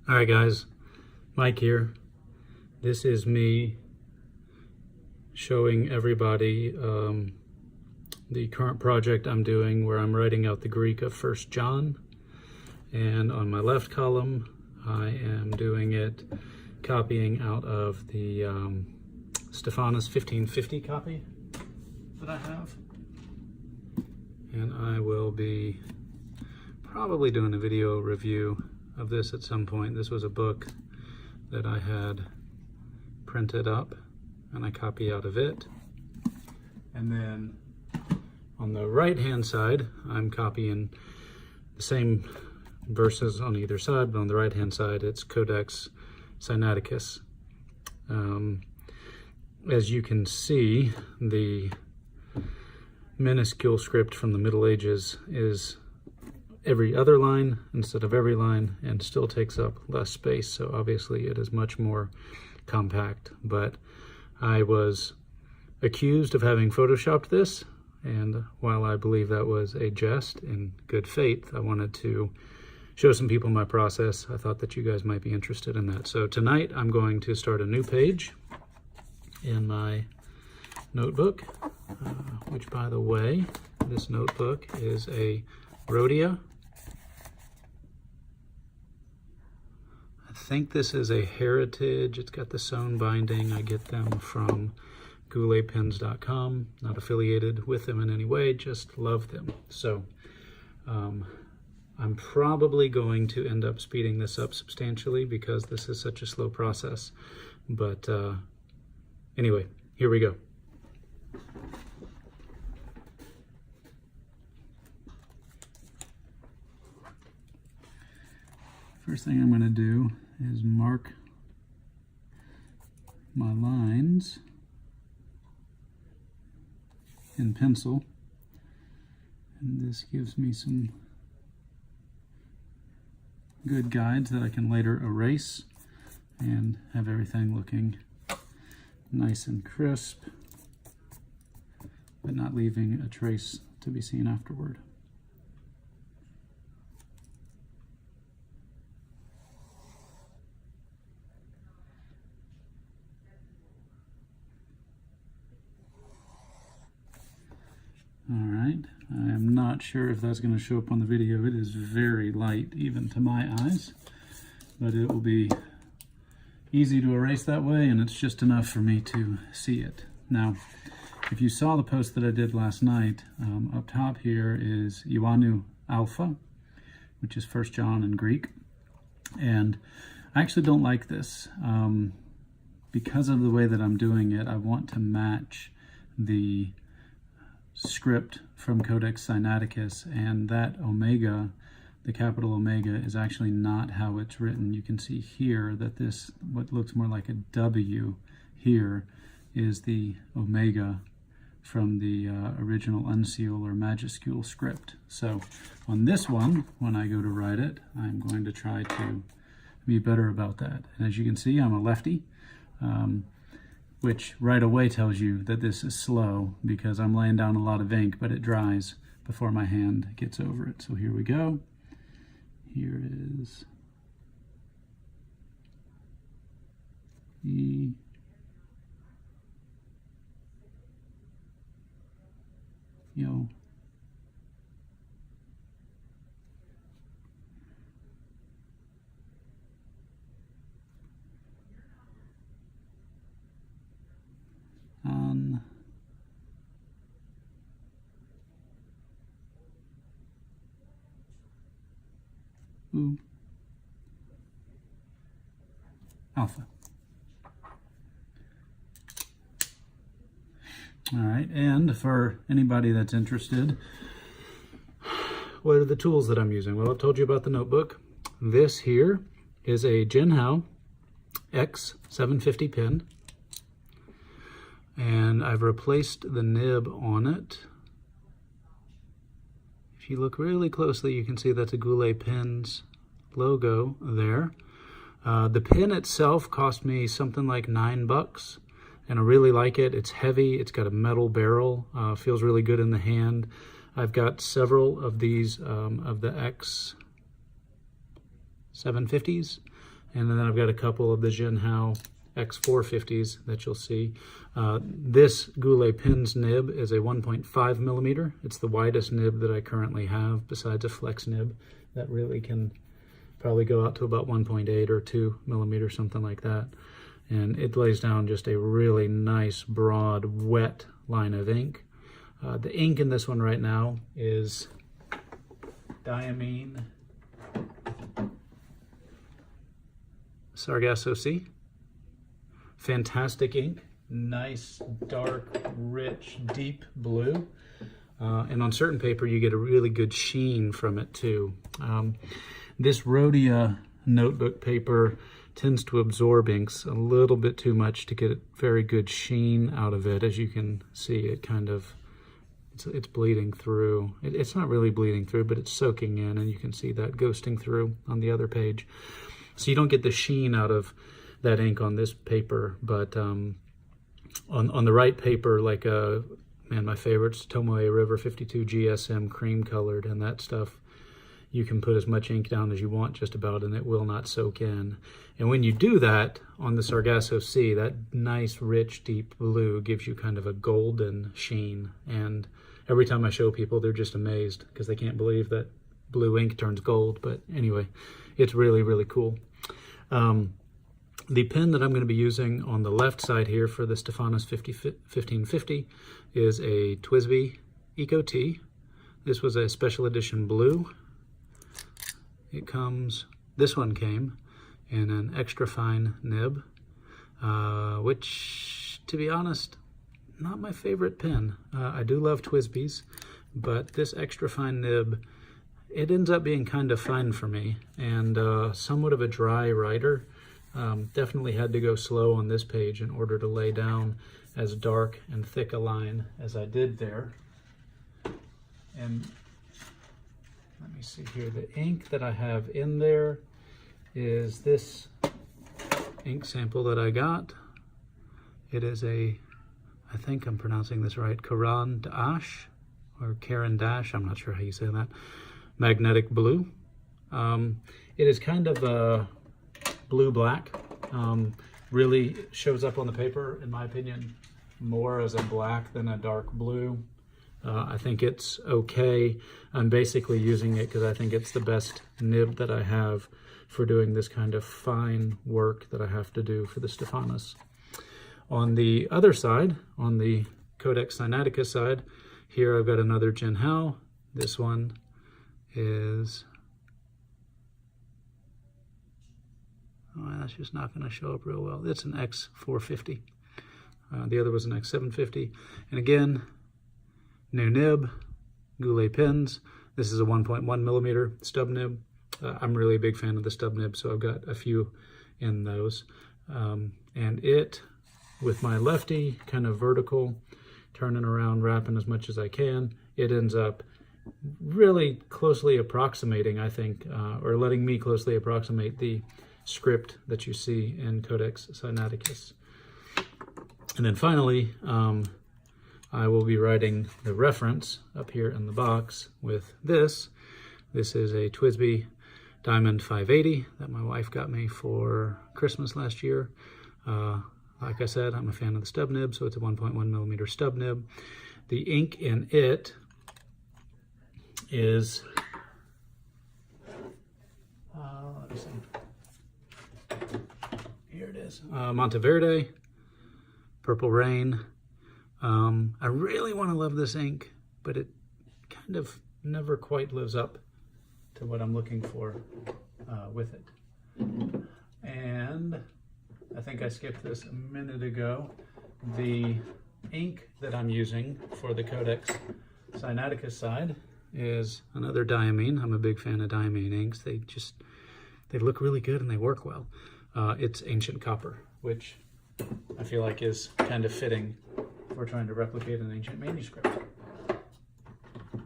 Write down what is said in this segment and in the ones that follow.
All right, guys, Mike here. This is me showing everybody the current project I'm doing where I'm writing out the Greek of 1 John. And on my left column, I am doing it copying out of the Stephanus 1550 copy that I have. And I will be probably doing a video review of this at some point. This was a book that I had printed up and I copy out of it. And then on the right hand side, I'm copying the same verses on either side, but on the right hand side it's Codex Sinaiticus. As you can see, the minuscule script from the Middle Ages is every other line instead of every line, and still takes up less space, so obviously it is much more compact. But I was accused of having photoshopped this, and while I believe that was a jest in good faith, I wanted to show some people my process. I thought that you guys might be interested in that. So tonight I'm going to start a new page in my notebook, which, by the way, this notebook is a Rhodia. I think this is a Heritage. It's got the sewn binding. I get them from gouletpens.com. Not affiliated with them in any way, just love them. So I'm probably going to end up speeding this up substantially because this is such a slow process. But anyway, here we go. First thing I'm going to do is mark my lines in pencil, and this gives me some good guides that I can later erase and have everything looking nice and crisp, but not leaving a trace to be seen afterward. All right, I am not sure if that's going to show up on the video. It is very light, even to my eyes, but it will be easy to erase that way, and it's just enough for me to see it. Now, if you saw the post that I did last night, up top here is Ioannou Alpha, which is 1 John in Greek, and I actually don't like this. Because of the way that I'm doing it, I want to match the script from Codex Sinaiticus, and that omega, the capital omega, is actually not how it's written. You can see here that this, what looks more like a W here, is the omega from the original uncial or majuscule script. So on this one, when I go to write it, I'm going to try to be better about that. And as you can see, I'm a lefty, which right away tells you that this is slow because I'm laying down a lot of ink, but it dries before my hand gets over it. So here we go. Here is E, yo, on, ooh, alpha. All right, and for anybody that's interested, what are the tools that I'm using? Well, I've told you about the notebook. This here is a Jinhao X750 pen, and I've replaced the nib on it. If you look really closely, you can see that's a Goulet Pens logo there. The pen itself cost me something like $9, and I really like it. It's heavy, it's got a metal barrel, feels really good in the hand. I've got several of these of the X750s, And then I've got a couple of the Jinhao X450s that you'll see. This Goulet pins nib is a 1.5 millimeter. It's the widest nib that I currently have besides a flex nib that really can probably go out to about 1.8 or 2 millimeters, something like that. And it lays down just a really nice, broad, wet line of ink. The ink in this one right now is Diamine Sargasso Sea. Fantastic ink, nice, dark, rich, deep blue. And on certain paper, you get a really good sheen from it too. This Rhodia notebook paper tends to absorb inks a little bit too much to get a very good sheen out of it. As you can see, it kind of, it's bleeding through. It's not really bleeding through, but it's soaking in, and you can see that ghosting through on the other page. So you don't get the sheen out of that ink on this paper, but on the right paper, like man, my favorites, Tomoe River 52 GSM cream colored, and that stuff, you can put as much ink down as you want just about, and it will not soak in. And when you do that on the Sargasso Sea, that nice, rich, deep blue gives you kind of a golden sheen. And every time I show people, they're just amazed because they can't believe that blue ink turns gold. But anyway, it's really, really cool. The pen that I'm going to be using on the left side here for the Stephanus 1550 is a TWSBI Eco T. This was a special edition blue. This one came in an extra fine nib, which, to be honest, not my favorite pen. I do love TWSBIs, but this extra fine nib, it ends up being kind of fine for me, and somewhat of a dry writer. Definitely had to go slow on this page in order to lay down as dark and thick a line as I did there. And let me see here, the ink that I have in there is this ink sample that I got. It is I think I'm pronouncing this right, Caran d'Ache, or Caran d'Ache, I'm not sure how you say that, magnetic blue. It is kind of a blue-black, really shows up on the paper, in my opinion, more as a black than a dark blue. I think it's okay. I'm basically using it because I think it's the best nib that I have for doing this kind of fine work that I have to do for the Stephanus. On the other side, on the Codex Sinaiticus side, here I've got another Jinhao. This one is, oh, that's just not going to show up real well. It's an X450. The other was an X750. And again, new nib, Goulet pins. This is a 1.1 millimeter stub nib. I'm really a big fan of the stub nib, so I've got a few in those. And it, with my lefty kind of vertical, turning around, wrapping as much as I can, it ends up really closely approximating, I think, or letting me closely approximate the script that you see in Codex Sinaiticus. And then finally, I will be writing the reference up here in the box with this. This is a TWSBI Diamond 580 that my wife got me for Christmas last year. Like I said, I'm a fan of the stub nib, so it's a 1.1 millimeter stub nib. The ink in it is, let me see. Here it is, Monteverde, Purple Rain. I really want to love this ink, but it kind of never quite lives up to what I'm looking for with it. And I think I skipped this a minute ago. The ink that I'm using for the Codex Sinaiticus side is another Diamine. I'm a big fan of Diamine inks. They look really good and they work well. It's Ancient Copper, which I feel like is kind of fitting if we're trying to replicate an ancient manuscript.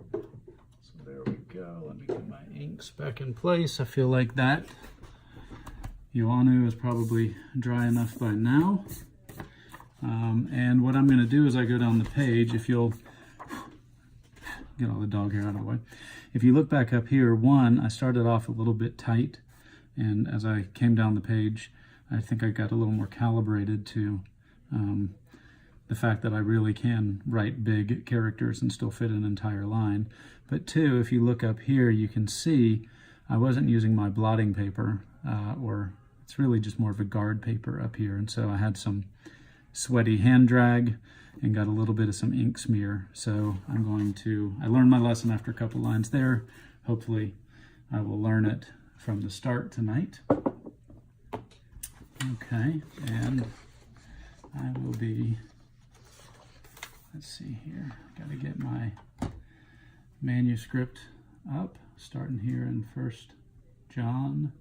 So there we go. Let me get my inks back in place. I feel like that Ioannou is probably dry enough by now. And what I'm going to do is I go down the page. If you'll get all the dog hair out of the way. If you look back up here, one, I started off a little bit tight And as I came down the page, I think I got a little more calibrated to the fact that I really can write big characters and still fit an entire line. But two, if you look up here, you can see I wasn't using my blotting paper, or it's really just more of a guard paper up here. And so I had some sweaty hand drag and got a little bit of some ink smear. So I learned my lesson after a couple lines there. Hopefully I will learn it from the start tonight. Okay, and I will be, let's see here, got to get my manuscript up, starting here in 1 John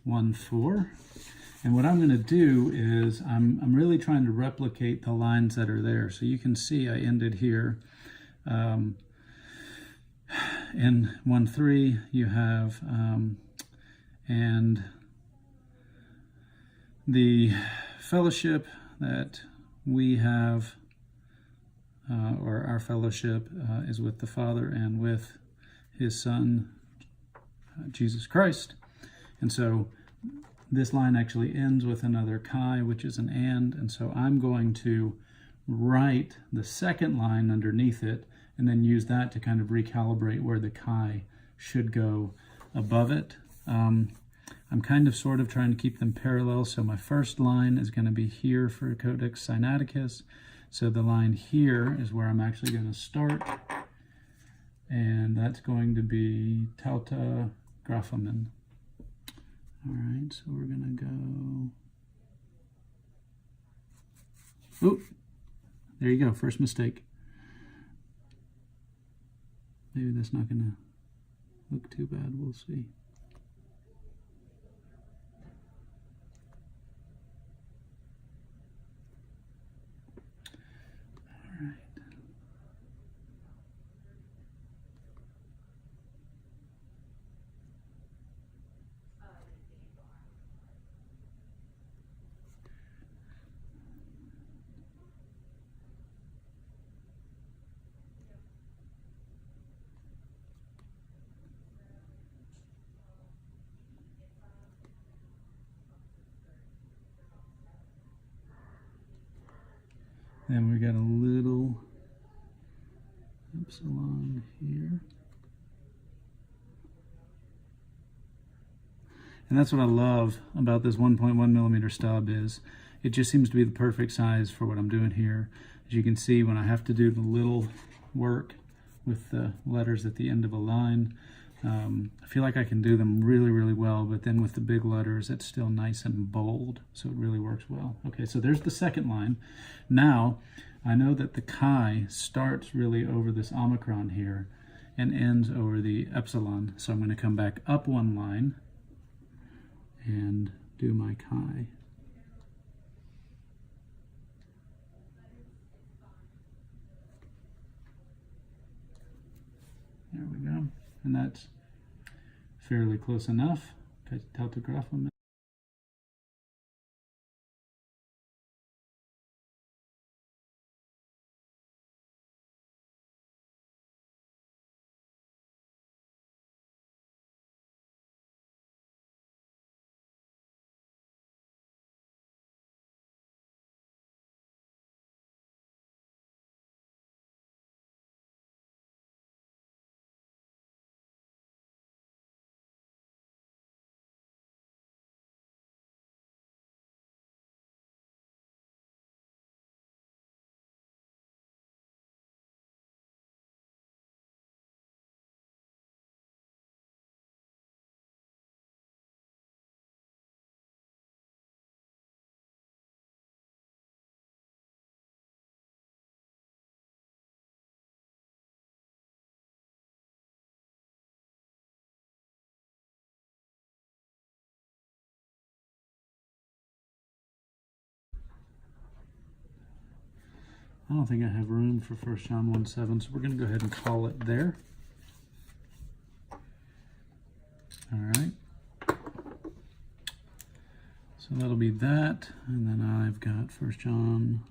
1:4. And what I'm going to do is I'm really trying to replicate the lines that are there. So you can see I ended here. In 1:3 you have, and the fellowship that we have, or our fellowship, is with the Father and with his Son, Jesus Christ. And so this line actually ends with another chi, which is an and so I'm going to write the second line underneath it and then use that to kind of recalibrate where the chi should go above it. I'm kind of sort of trying to keep them parallel, so my first line is going to be here for Codex Sinaiticus. So the line here is where I'm actually going to start, and that's going to be Tauta Graphamen. All right, so we're going to go... Oop! There you go, first mistake. Maybe that's not going to look too bad, we'll see. All right. Then we got a little epsilon here. And that's what I love about this 1.1 millimeter stub, is it just seems to be the perfect size for what I'm doing here. As you can see, when I have to do the little work with the letters at the end of a line, I feel like I can do them really, really well, but then with the big letters, it's still nice and bold, so it really works well. Okay, so there's the second line. Now, I know that the chi starts really over this omicron here and ends over the epsilon, so I'm going to come back up one line and do my chi. There we go, and that's fairly close enough. Tautograph. I don't think I have room for 1 John 1:7, so we're going to go ahead and call it there. All right. So that'll be that, and then I've got 1 John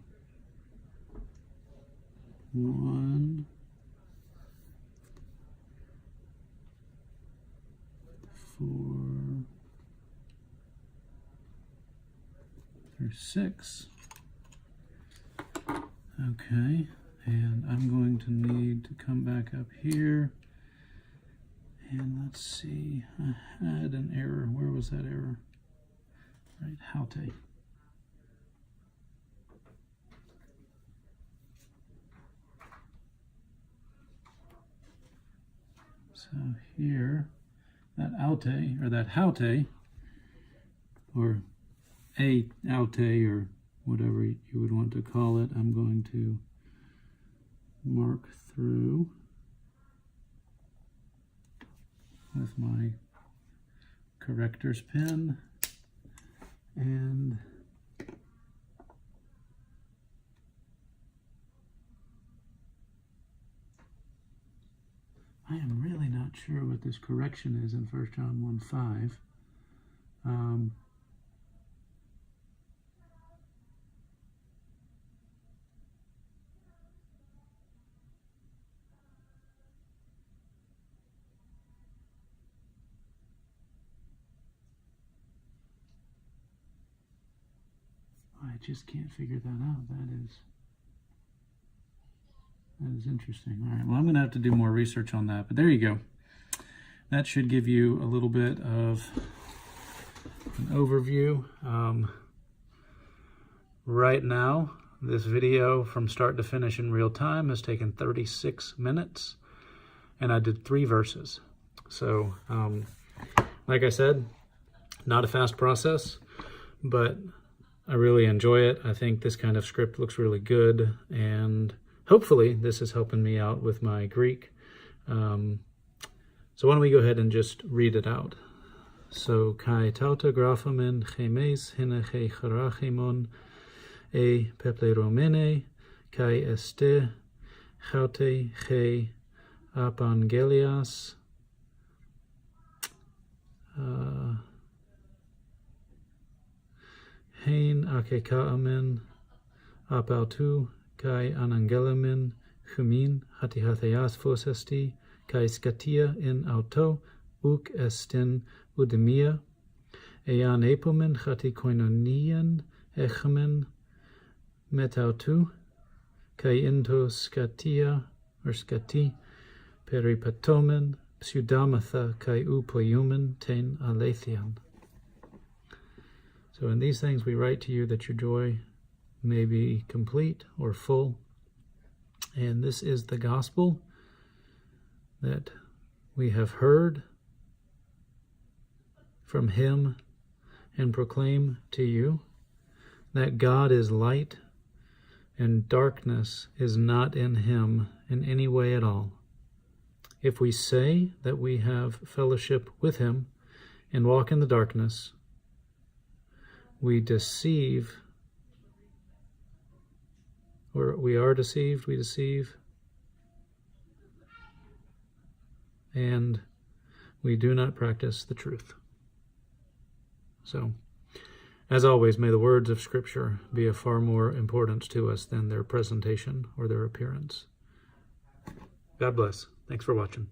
1, 4, through 6. Okay, and I'm going to need to come back up here. And let's see, I had an error. Where was that error? Right, haute. So here, that aute, or that haute, or a aute, or whatever you would want to call it, I'm going to mark through with my corrector's pen, and I am really not sure what this correction is in 1 John 1:5. I just can't figure that out. That is interesting. All right, well, I'm going to have to do more research on that, but there you go. That should give you a little bit of an overview. Right now, this video from start to finish in real time has taken 36 minutes, and I did 3 verses. So, like I said, not a fast process, but I really enjoy it. I think this kind of script looks really good, and hopefully this is helping me out with my Greek. So why don't we go ahead and just read it out. So, kai tauta graphamen chemes hine che charachimon e pepleromene kai este chaute che apangelias hein akekaamen apautu kai anangelamen chumin hatihatheas fosesti kai skatia in auto uk estin udemia ean epomen chati koinonian echamen metautu kai into skatia or skati peripatomen pseudamatha kai upoiumen ten alethian. So in these things we write to you that your joy may be complete or full. And this is the gospel that we have heard from him and proclaim to you, that God is light and darkness is not in him in any way at all. If we say that we have fellowship with him and walk in the darkness, we deceive, or we are deceived, we deceive, and we do not practice the truth. So, as always, may the words of Scripture be of far more importance to us than their presentation or their appearance. God bless. Thanks for watching.